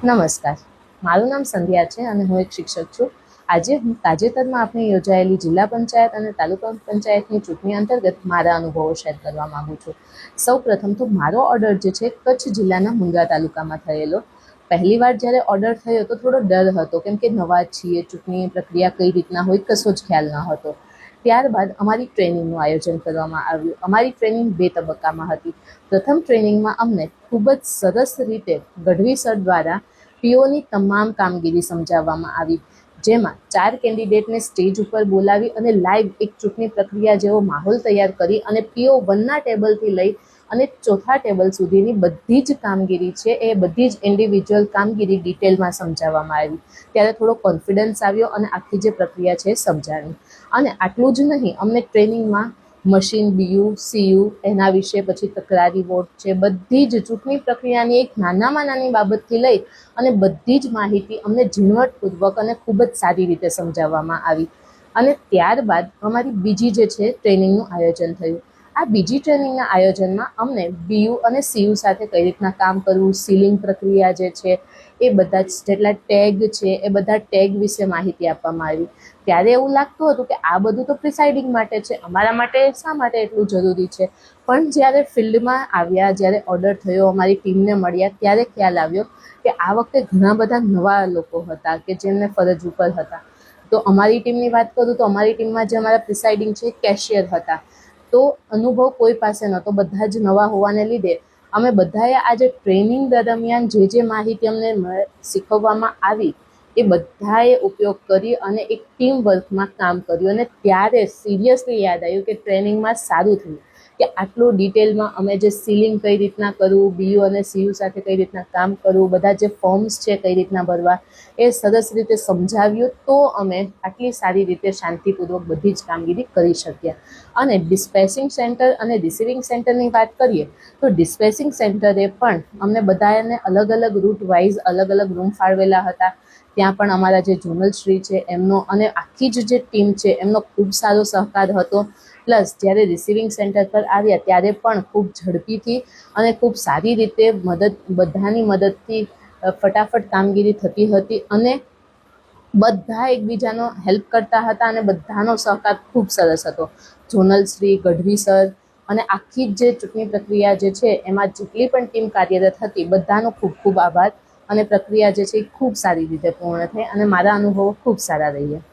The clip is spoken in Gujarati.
નમસ્કાર, મારું નામ સંધ્યા છે અને હું એક શિક્ષક છું. આજે હું તાજેતરમાં આપણે યોજાયેલી જિલ્લા પંચાયત અને તાલુકા પંચાયતની ચૂંટણી અંતર્ગત મારા અનુભવો શેર કરવા માગું છું. સૌ પ્રથમ તો મારો ઓર્ડર જે છે કચ્છ જિલ્લાના મુન્દ્રા તાલુકામાં થયેલો. પહેલી વાર જ્યારે ઓર્ડર થયો તો થોડો ડર હતો, કેમ કે નવા છીએ, ચૂંટણી પ્રક્રિયા કઈ રીતના હોય કશો જ ખ્યાલ ન હતો. ત્યારબાદ અમારી ટ્રેનિંગનું આયોજન કરવામાં આવ્યું. અમારી ટ્રેનિંગ 2 તબક્કામાં હતી. પ્રથમ ટ્રેનિંગમાં અમને ખૂબ જ સરસ રીતે ગઢવી સર દ્વારા પીઓની તમામ કામગીરી સમજાવવામાં આવી, જેમાં 4 કેન્ડિડેટને સ્ટેજ ઉપર બોલાવી અને લાઈવ એક ચૂંટણી પ્રક્રિયા જેવો માહોલ તૈયાર કરી અને પીઓ 1ના ટેબલથી લઈ અને 4થા ટેબલ સુધીની બધી જ કામગીરી છે એ બધી જ ઇન્ડિવિજ્યુઅલ કામગીરી ડિટેલમાં સમજાવવામાં આવી. ત્યારે થોડો કોન્ફિડન્સ આવ્યો અને આખી જે પ્રક્રિયા છે એ સમજાણી. અને આટલું જ નહીં, અમને ટ્રેનિંગમાં મશીન, બીયુ, સીયુ, એના વિશે, પછી તકરારી વોટ છે, બધી જ ચૂંટણી પ્રક્રિયાની એક નાનામાં નાની બાબતથી લઈ અને બધી જ માહિતી અમને ઝીણવટપૂર્વક અને ખૂબ જ સારી રીતે સમજાવવામાં આવી. અને ત્યારબાદ અમારી બીજી જે છે ટ્રેનિંગનું આયોજન થયું. આ બીજી ટ્રેનિંગના આયોજનમાં અમને બીયુ અને સીયુ સાથે કઈ રીતના કામ કરવું, સીલિંગ પ્રક્રિયા જે છે એ બધા જ જેટલા ટેગ છે એ બધા ટેગ વિશે માહિતી આપવામાં આવી. ત્યારે એવું લાગતું હતું કે આ બધું તો પ્રિસાઇડિંગ માટે છે, અમારા માટે શા માટે એટલું જરૂરી છે. પણ જ્યારે ફિલ્ડમાં આવ્યા, જ્યારે ઓર્ડર થયો, અમારી ટીમને મળ્યા, ત્યારે ખ્યાલ આવ્યો કે આ વખતે ઘણા બધા નવા લોકો હતા કે જેમને ફરજ ઉપર હતા. તો અમારી ટીમની વાત કરું તો અમારી ટીમમાં જે અમારા પ્રિસાઇડિંગ છે કેશિયર હતા. તો અનુભવ કોઈ પાસે નહોતો, બધા જ નવા હોવાને લીધે અમે બધાએ આજે ટ્રેનિંગ દરમિયાન જે માહિતી અમને શીખવવામાં આવી એ બધાએ ઉપયોગ કરી અને એક ટીમ વર્કમાં કામ કર્યું. અને ત્યારે સિરિયસલી યાદ આવ્યું કે ટ્રેનિંગમાં સારું થયું કે આટલું ડિટેલમાં અમે જે સીલિંગ કઈ રીતના કરવું, બીયુ અને સીયુ સાથે કઈ રીતના કામ કરવું, બધા જે ફોર્મ્સ છે કઈ રીતના ભરવા, એ સરસ રીતે સમજાવ્યું. તો અમે આટલી સારી રીતે શાંતિપૂર્વક બધી જ કામગીરી કરી શક્યા. અને ડિસ્પેચિંગ સેન્ટર અને રિસીવિંગ સેન્ટરની વાત કરીએ તો ડિસ્પેચિંગ સેન્ટરે પણ અમને બધાને અલગ અલગ રૂટ વાઇઝ અલગ અલગ રૂમ ફાળવેલા હતા. ત્યાં પણ અમારા જે ઝોનલ શ્રી છે એમનો અને આખી જે ટીમ છે એમનો ખૂબ સારો સહકાર હતો. પ્લસ જ્યારે રિસીવિંગ સેન્ટર પર આવ્યા ત્યારે પણ ખૂબ ઝડપીથી અને ખૂબ સારી રીતે બધાની મદદથી ફટાફટ કામગીરી થતી હતી અને બધા એકબીજાનો હેલ્પ કરતા હતા અને બધાનો સહકાર ખૂબ સરસ હતો. ઝોનલ શ્રી, ગઢવી સર અને આખી જે ચૂંટણી પ્રક્રિયા જે છે એમાં જેટલી પણ ટીમ કાર્યરત હતી બધાનો ખૂબ ખૂબ આભાર. અને પ્રક્રિયા જે છે એ ખૂબ સારી રીતે પૂર્ણ થઈ અને મારા અનુભવો ખૂબ સારા રહ્યા.